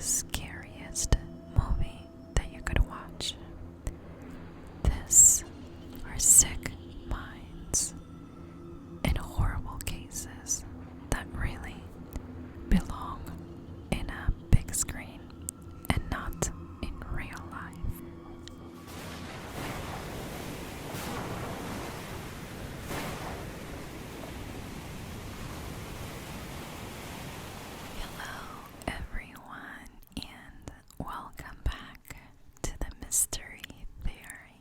scariest movie that you could watch. This are sick minds and horrible cases that really belong in a big screen and not in real life. Hello everyone and welcome back to the Mystery Theory.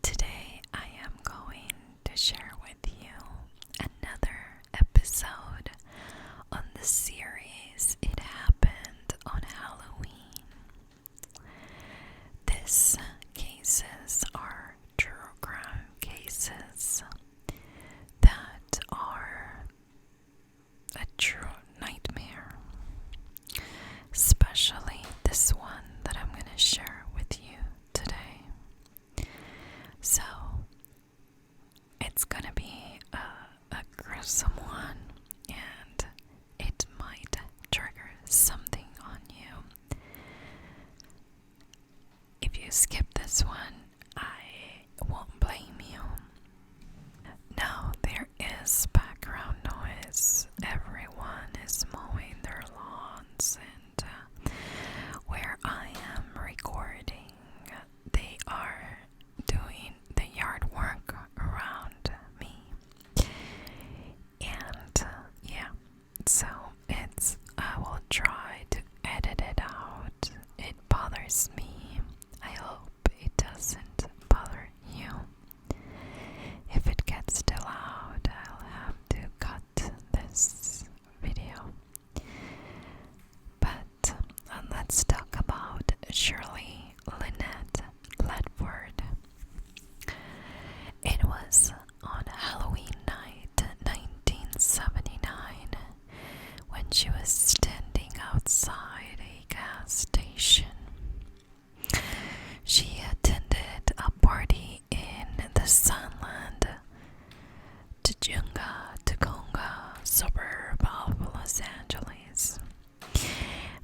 Today I am going to share with you another episode on the series It Happened on Halloween. These cases are true crime cases that are a true nightmare, especially this one that I'm going to share with you today. So, it's going to be a gruesome one, and it might trigger something on you. If you skip this one, I won't blame you. Now, there is background noise. Everyone is mowing their lawns, and where I am recording, they are doing the yard work around me. And yeah, so I will try to edit it out. It bothers me. I hope it doesn't bother you. If it gets too loud, I'll have to cut this video. But let's talk about Shirley Lynette Ledford. It was on Halloween night 1979 when she was standing outside a gas station. She attended a party in the Sunland-Tujunga suburb of Los Angeles.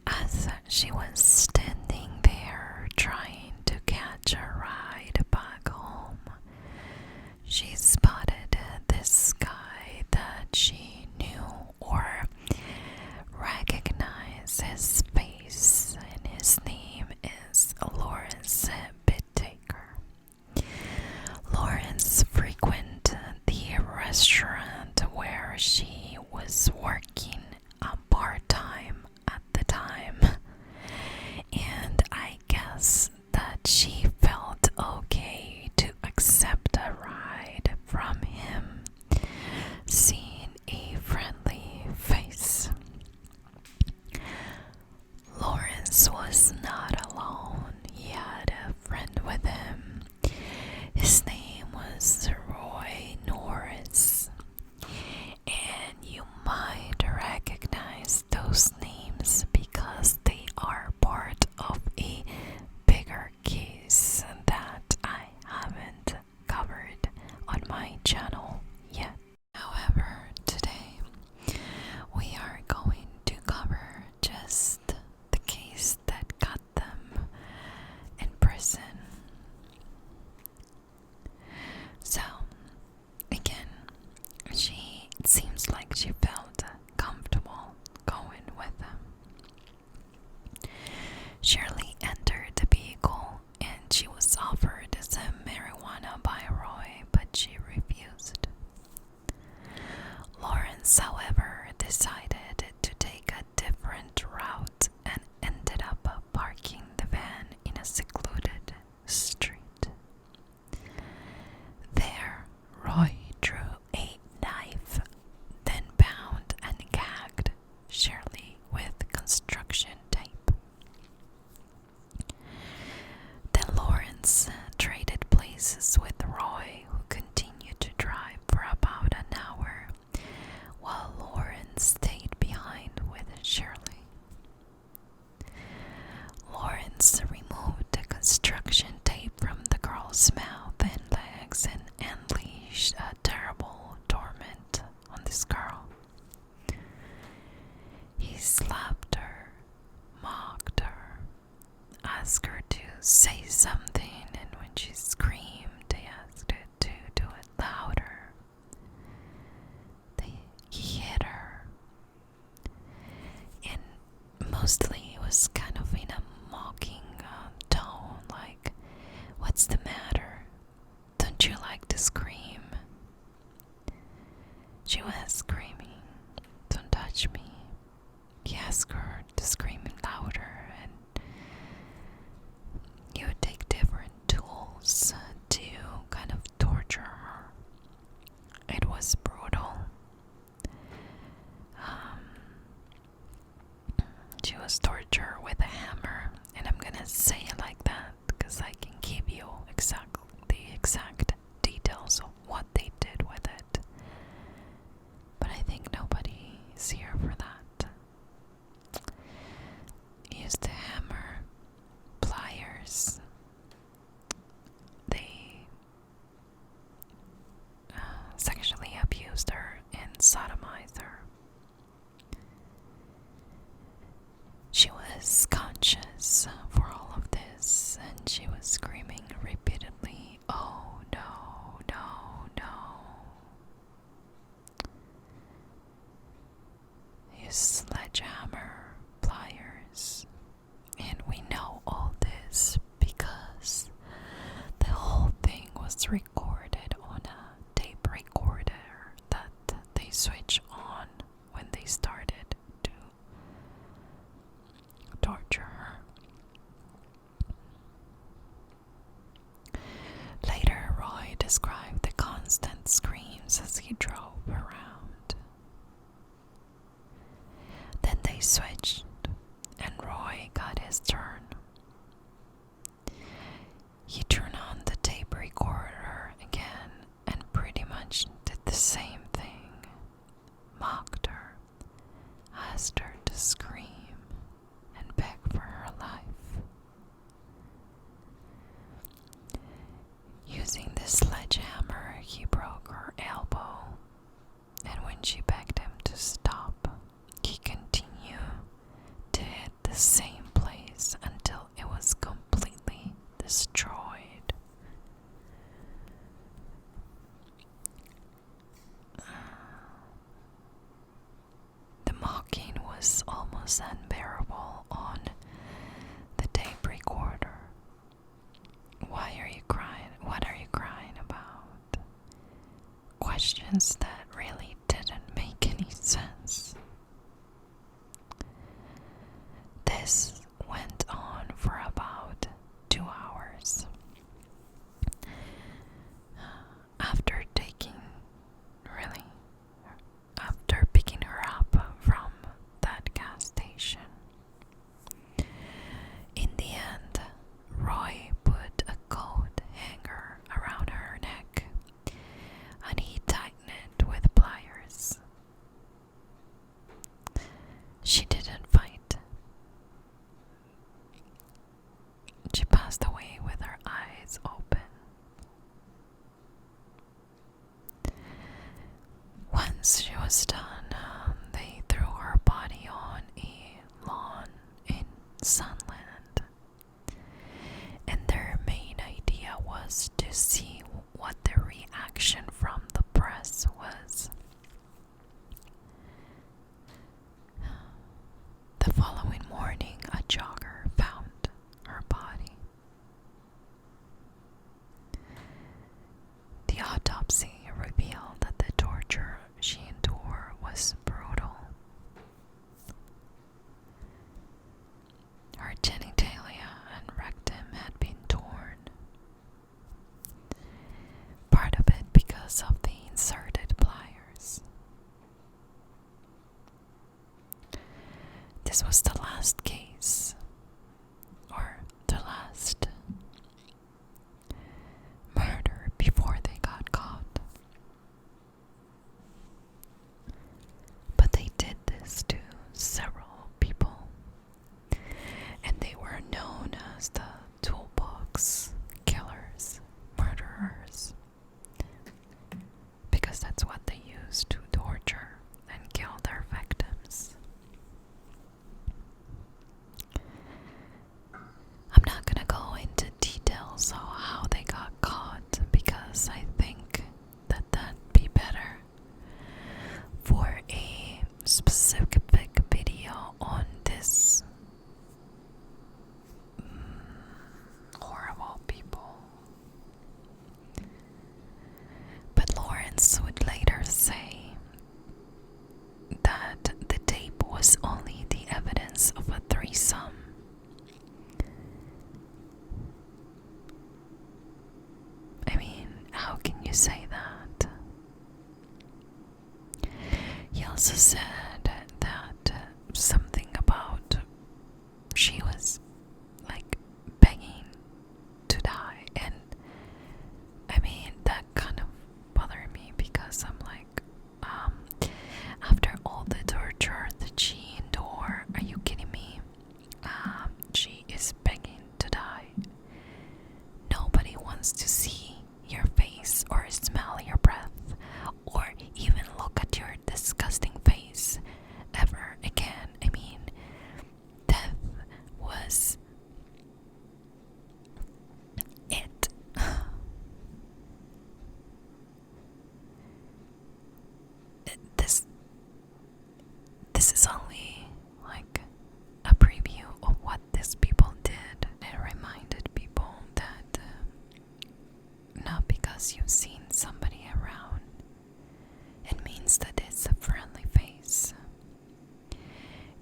As she was standing there trying to catch a ride back home, she spotted this guy that she knew or recognized his face, and his name is Lawrence Hitchhiker. Lawrence frequented the restaurant where she was working part-time at the time, and I guess that she felt okay to accept a ride from him, seeing a friendly face. Lawrence was not alone. He had a friend with him. His name was Roy Norris, and you might recognize those names because they are part of a bigger case that I haven't covered on my channel yet. However, today we are going to cover just the case that got them in prison. So, again, it seems like she felt comfortable going with them. Shirley entered the vehicle and she was offered some marijuana by Roy, but she refused. Lawrence, however, decided to take a different route and ended up parking the van in a secluded street. There, Roy drew a knife, then bound and gagged Shirley with construction tape. Then Lawrence traded places with Roy, who continued to drive for about an hour, while Lawrence stayed behind with Shirley. Lawrence removed the construction tape from the girl's mouth and legs and unleashed a terrible torment on this girl. He slapped her asked her to say something, and when she screamed, they asked her to do it louder. He hit her, and mostly it was kind of in a mocking tone, like, "What's the matter? Don't you like to scream?" She was screaming, "Don't touch me." He asked her to scream louder, and he would take different tools to kind of torture her. It was brutal. She was tortured with a hammer, and I'm gonna say it like that because I can give you the exact details of what they did with it. But I think nobody is here for that. He used a hammer, pliers. They sexually abused her and sodomized her. She was conscious for all of this, and she was screaming repeatedly, "Oh no, no, no." His sledgehammer, pliers, and we know all this because the whole thing was recorded on a tape recorder that they switch on when they started to torture her. Later, Roy described the constant screams as he drove around. Then they switched, and Roy got his turn. He turned on the tape recorder again and pretty much did the same thing. Mocked her, asked her to scream, and beg for her life. Using the sledgehammer, he broke her elbow, and when she begged him to stop, he continued to hit the same place until it was completely destroyed. The mocking was almost unbearable on the tape recorder. "Why are you crying? What are you crying about?" Questions that really didn't make any sense. This went on for about 2 hours. After picking her up from that gas station. In the end, Roy put a coat hanger around her neck, and he tightened it with pliers. She didn't fight. She passed away with her eyes open. Once she was done, they threw her body on a lawn in Sunland. And their main idea was to see what the reaction from the press was. The following morning, a jogger found her body. The autopsy revealed that the torture she endured was brutal. Her genitalia and rectum had been torn, part of it because of the inserted pliers. This was the last case, or the last murder before they got caught. But they did this to several people, and they were known as the toolbox killers, murderers, because that's what they used to torture and kill their victims. also said that something about she was like begging to die, and I mean that kind of bothered me because I'm like, after all the torture that she endured, are you kidding me? She is begging to die. Nobody wants to see your face or smell your breath or even look at your disgusting face ever again. I mean, death was it. This is only like a preview of what these people did. It reminded people that not because you've seen somebody around, it means that it's a friendly face.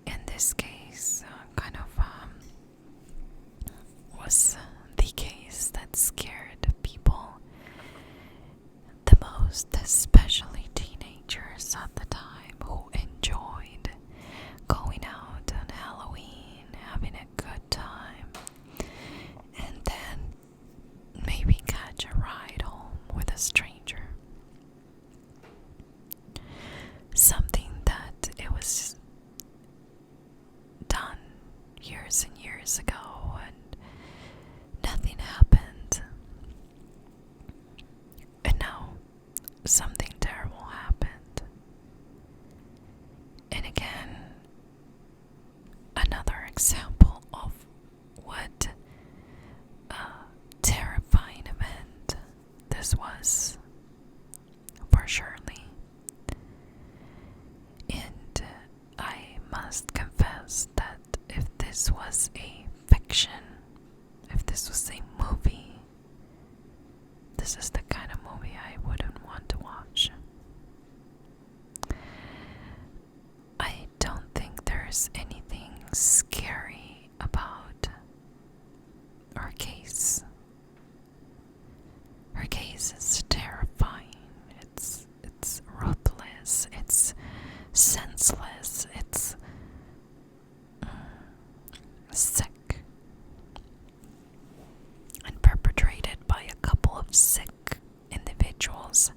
In this case, was the case that scared people the most, especially teenagers at the time who enjoyed going out on Halloween, having a good time, and then maybe catch a ride home with a stranger. Something that it was done years and years ago and nothing happened. And now something terrible happened. And again, another example of what a terrifying event this was for Shirley. And I must confess that if this was a fiction, if this was a movie, this is the kind of movie I wouldn't want to watch. I don't think there's anything scary about her case. Her case is terrifying. It's ruthless. It's senseless. It's sick. And perpetrated by a couple of sick individuals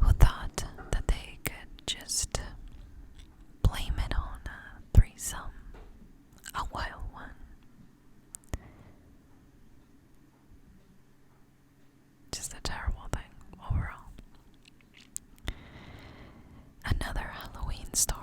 who thought that they could just blame it on a threesome, a wild one. Just a terrible thing overall. Another Halloween story